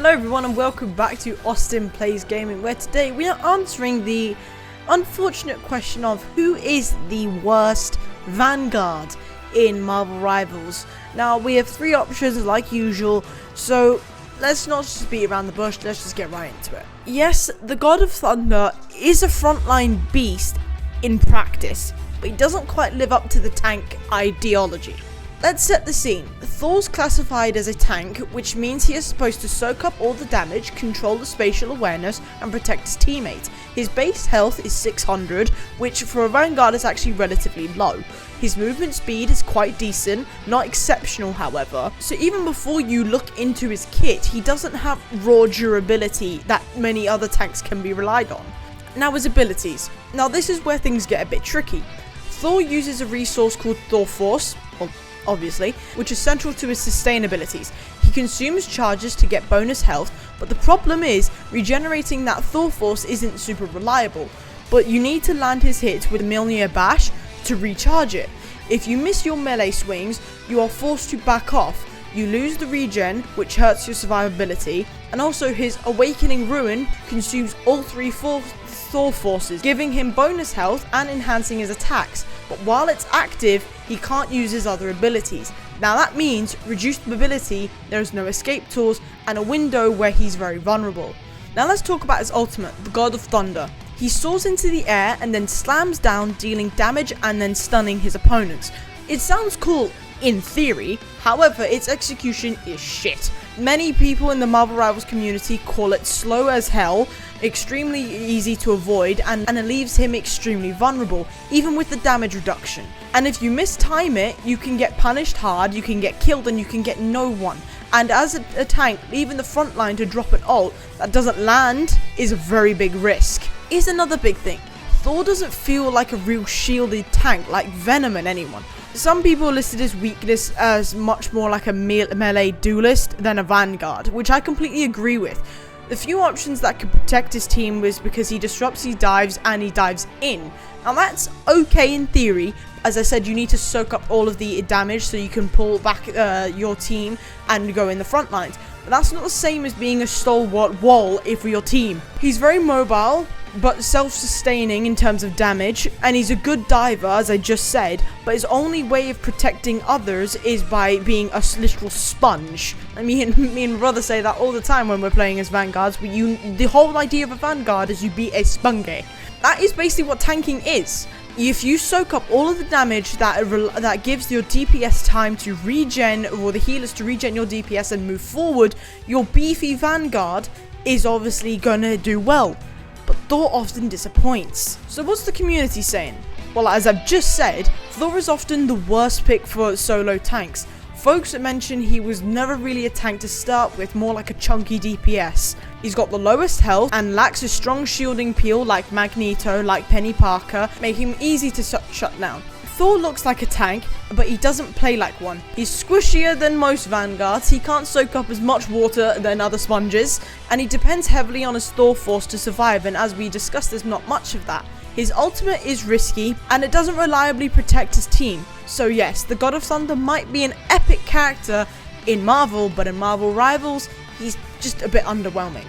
Hello everyone and welcome back to AustinPlays Gaming, where today we are answering the unfortunate question of who is the worst Vanguard in Marvel Rivals. Now we have three options like usual, so let's not just beat around the bush, let's just get right into it. Yes, the God of Thunder is a frontline beast in practice, but he doesn't quite live up to the tank ideology. Let's set the scene. Thor's classified as a tank, which means he is supposed to soak up all the damage, control the spatial awareness, and protect his teammates. His base health is 600, which for a Vanguard is actually relatively low. His movement speed is quite decent, not exceptional however, so even before you look into his kit, he doesn't have raw durability that many other tanks can be relied on. Now his abilities. Now this is where things get a bit tricky. Thor uses a resource called Thor Force, obviously, which is central to his sustain abilities. He consumes charges to get bonus health, but the problem is regenerating that Thor Force isn't super reliable, but you need to land his hits with a Mjolnir Bash to recharge it. If you miss your melee swings, you are forced to back off. You lose the regen, which hurts your survivability, and also his Awakening Ruin consumes all three Thor Forces, giving him bonus health and enhancing his attacks, but while it's active, he can't use his other abilities. Now that means reduced mobility, there is no escape tools, and a window where he's very vulnerable. Now let's talk about his ultimate, the God of Thunder. He soars into the air and then slams down, dealing damage and then stunning his opponents. It sounds cool in theory, however its execution is shit. Many people in the Marvel Rivals community call it slow as hell, extremely easy to avoid, and it leaves him extremely vulnerable, even with the damage reduction. And if you mistime it, you can get punished hard, you can get killed, and you can get no one. And as a tank, leaving the front line to drop an ult that doesn't land is a very big risk. Here's another big thing. Thor doesn't feel like a real shielded tank like Venom and anyone. Some people listed his weakness as much more like a melee duelist than a Vanguard, which I completely agree with. The few options that could protect his team was because he disrupts his dives and he dives in. Now that's okay in theory. As I said, you need to soak up all of the damage so you can pull back your team and go in the front lines. But that's not the same as being a stalwart wall for your team. He's very mobile, but self-sustaining in terms of damage, and he's a good diver, as I just said, but his only way of protecting others is by being a literal sponge. Me and my brother say that all the time when we're playing as Vanguards, but the whole idea of a Vanguard is you be a sponge. That is basically what tanking is. If you soak up all of the damage that gives your DPS time to regen, or the healers to regen your DPS and move forward, your beefy Vanguard is obviously gonna do well. But Thor often disappoints. So what's the community saying? Well, as I've just said, Thor is often the worst pick for solo tanks. Folks mention he was never really a tank to start with, more like a chunky DPS. He's got the lowest health and lacks a strong shielding peel like Magneto, like Penny Parker, making him easy to shut down. Thor looks like a tank, but he doesn't play like one. He's squishier than most Vanguards, he can't soak up as much water than other sponges, and he depends heavily on his Thor Force to survive, and as we discussed, there's not much of that. His ultimate is risky, and it doesn't reliably protect his team. So yes, the God of Thunder might be an epic character in Marvel, but in Marvel Rivals, he's just a bit underwhelming.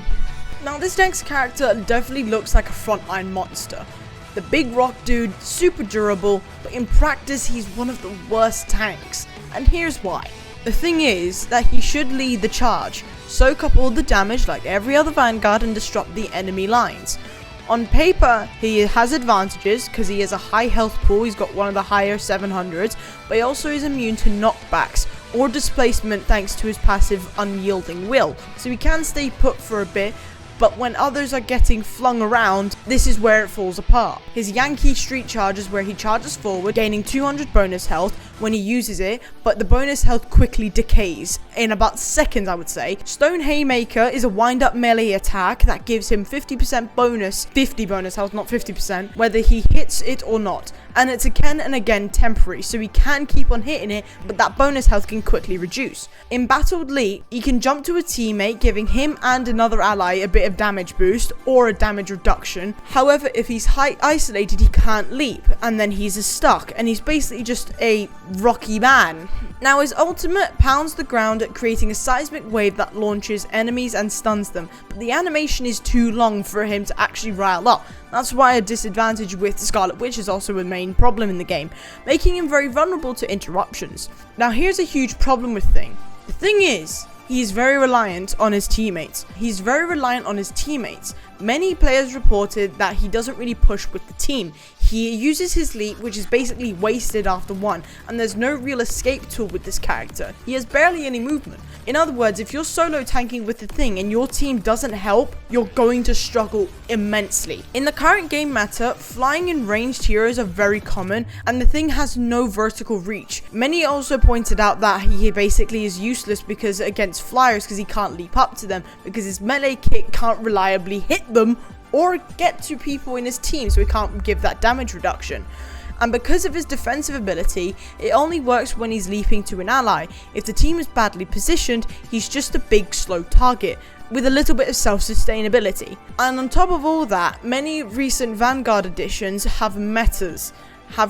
Now this next character definitely looks like a frontline monster. The big rock dude, super durable, but in practice he's one of the worst tanks. And here's why. The thing is that he should lead the charge, soak up all the damage like every other Vanguard and disrupt the enemy lines. On paper, he has advantages because he has a high health pool, he's got one of the higher 700s, but he also is immune to knockbacks or displacement thanks to his passive unyielding will. So he can stay put for a bit, but when others are getting flung around, this is where it falls apart. His Yankee Street charge is where he charges forward, gaining 200 bonus health when he uses it, but the bonus health quickly decays, in about seconds I would say. Stone Haymaker is a wind-up melee attack that gives him 50% bonus, 50 bonus health, not 50%, whether he hits it or not. and it's again and again temporary, so he can keep on hitting it, but that bonus health can quickly reduce. In Battled Leap, he can jump to a teammate, giving him and another ally a bit of damage boost or a damage reduction. However, if he's isolated, he can't leap, and then he's stuck, and he's basically just a rocky man. Now his ultimate pounds the ground, creating a seismic wave that launches enemies and stuns them, but the animation is too long for him to actually rile up. That's why a disadvantage with Scarlet Witch is also a main problem in the game, making him very vulnerable to interruptions. Now here's a huge problem with Thing. The thing is, he is very reliant on his teammates. Many players reported that he doesn't really push with the team. He uses his leap, which is basically wasted after one, and there's no real escape tool with this character. He has barely any movement. In other words, if you're solo tanking with the Thing and your team doesn't help, you're going to struggle immensely. In the current game meta, flying and ranged heroes are very common, and the Thing has no vertical reach. Many also pointed out that he basically is useless because against flyers, because he can't leap up to them, because his melee kit can't reliably hit them or get to people in his team, so he can't give that damage reduction. And because of his defensive ability, it only works when he's leaping to an ally. If the team is badly positioned, he's just a big slow target with a little bit of self-sustainability. And on top of all that, many recent Vanguard editions have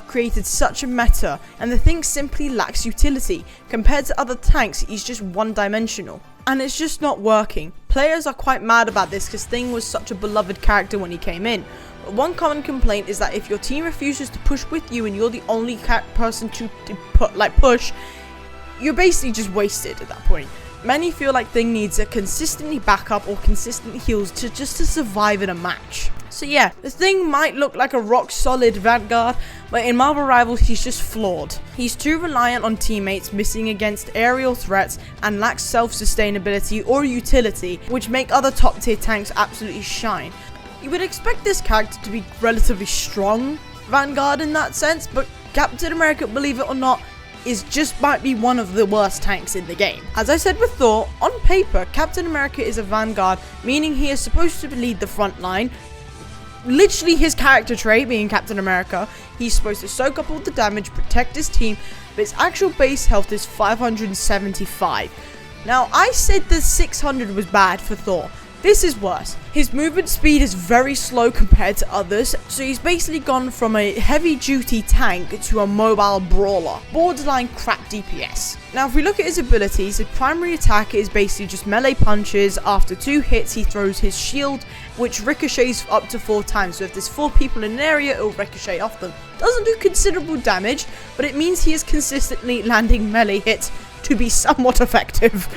created such a meta, and the Thing simply lacks utility. Compared to other tanks, he's just one-dimensional, and it's just not working. Players are quite mad about this because Thing was such a beloved character when he came in. But one common complaint is that if your team refuses to push with you and you're the only person to push, you're basically just wasted at that point. Many feel like Thing needs a consistently backup or consistent heals to survive in a match. So yeah, the Thing might look like a rock solid Vanguard, but in Marvel Rivals he's just flawed. He's too reliant on teammates, missing against aerial threats, and lacks self-sustainability or utility, which make other top tier tanks absolutely shine. You would expect this character to be relatively strong Vanguard in that sense, but Captain America, believe it or not, might be one of the worst tanks in the game. As I said with Thor, on paper, Captain America is a Vanguard, meaning he is supposed to lead the front line. Literally his character trait being Captain America, he's supposed to soak up all the damage, protect his team, but his actual base health is 575. Now, I said that 600 was bad for Thor. This is worse. His movement speed is very slow compared to others, so he's basically gone from a heavy-duty tank to a mobile brawler. Borderline crap DPS. Now, if we look at his abilities, his primary attack is basically just melee punches. After 2 hits, he throws his shield, which ricochets up to 4 times. So if there's 4 people in an area, it'll ricochet off them. Doesn't do considerable damage, but it means he is consistently landing melee hits to be somewhat effective.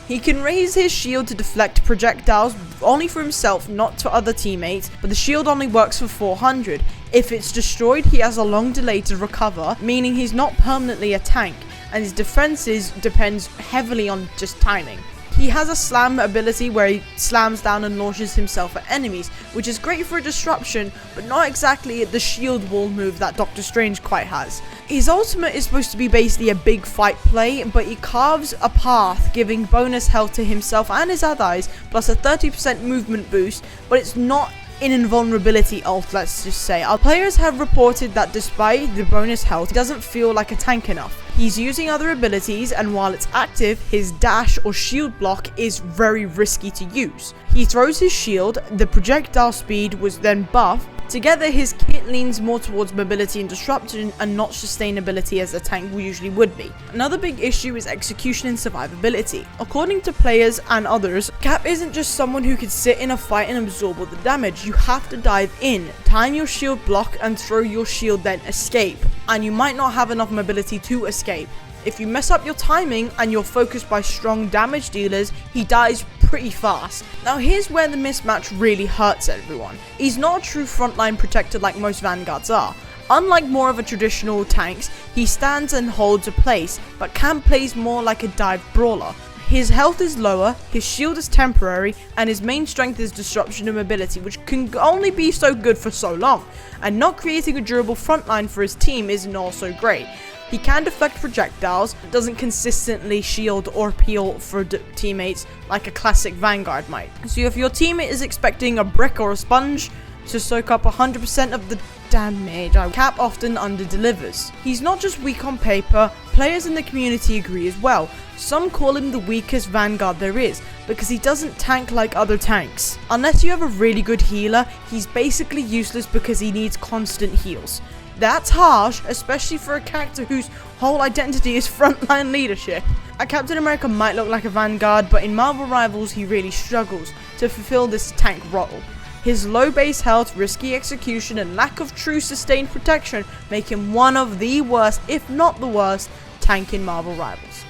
He can raise his shield to deflect projectiles only for himself, not to other teammates, but the shield only works for 400. If it's destroyed, he has a long delay to recover, meaning he's not permanently a tank, and his defenses depends heavily on just timing. He has a slam ability where he slams down and launches himself at enemies, which is great for a disruption, but not exactly the shield wall move that Doctor Strange quite has. His ultimate is supposed to be basically a big fight play, but he carves a path, giving bonus health to himself and his allies, plus a 30% movement boost, but it's not an invulnerability ult, let's just say. Our players have reported that despite the bonus health, he doesn't feel like a tank enough. He's using other abilities, and while it's active, his dash or shield block is very risky to use. He throws his shield, the projectile speed was then buffed. Together, his kit leans more towards mobility and disruption and not sustainability as a tank usually would be. Another big issue is execution and survivability. According to players and others, Cap isn't just someone who could sit in a fight and absorb all the damage. You have to dive in, time your shield block and throw your shield, then escape. And you might not have enough mobility to escape. If you mess up your timing and you're focused by strong damage dealers, he dies pretty fast. Now here's where the mismatch really hurts everyone. He's not a true frontline protector like most Vanguards are. Unlike more of a traditional tanks, he stands and holds a place, but Cam plays more like a dive brawler. His health is lower, his shield is temporary, and his main strength is disruption and mobility, which can only be so good for so long. And not creating a durable frontline for his team isn't also great. He can deflect projectiles, but doesn't consistently shield or peel for teammates like a classic Vanguard might. So if your teammate is expecting a brick or a sponge to soak up 100% of the damage. Cap often under-delivers. He's not just weak on paper, players in the community agree as well. Some call him the weakest Vanguard there is, because he doesn't tank like other tanks. Unless you have a really good healer, he's basically useless because he needs constant heals. That's harsh, especially for a character whose whole identity is frontline leadership. A Captain America might look like a Vanguard, but in Marvel Rivals he really struggles to fulfill this tank role. His low base health, risky execution, and lack of true sustained protection make him one of the worst, if not the worst, tank in Marvel Rivals.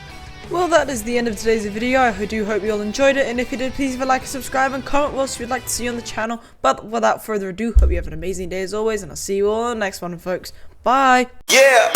Well, that is the end of today's video. I do hope you all enjoyed it, and if you did, please leave a like and subscribe and comment what else you'd like to see on the channel. But without further ado, hope you have an amazing day as always, and I'll see you all in the next one, folks. Bye! Yeah!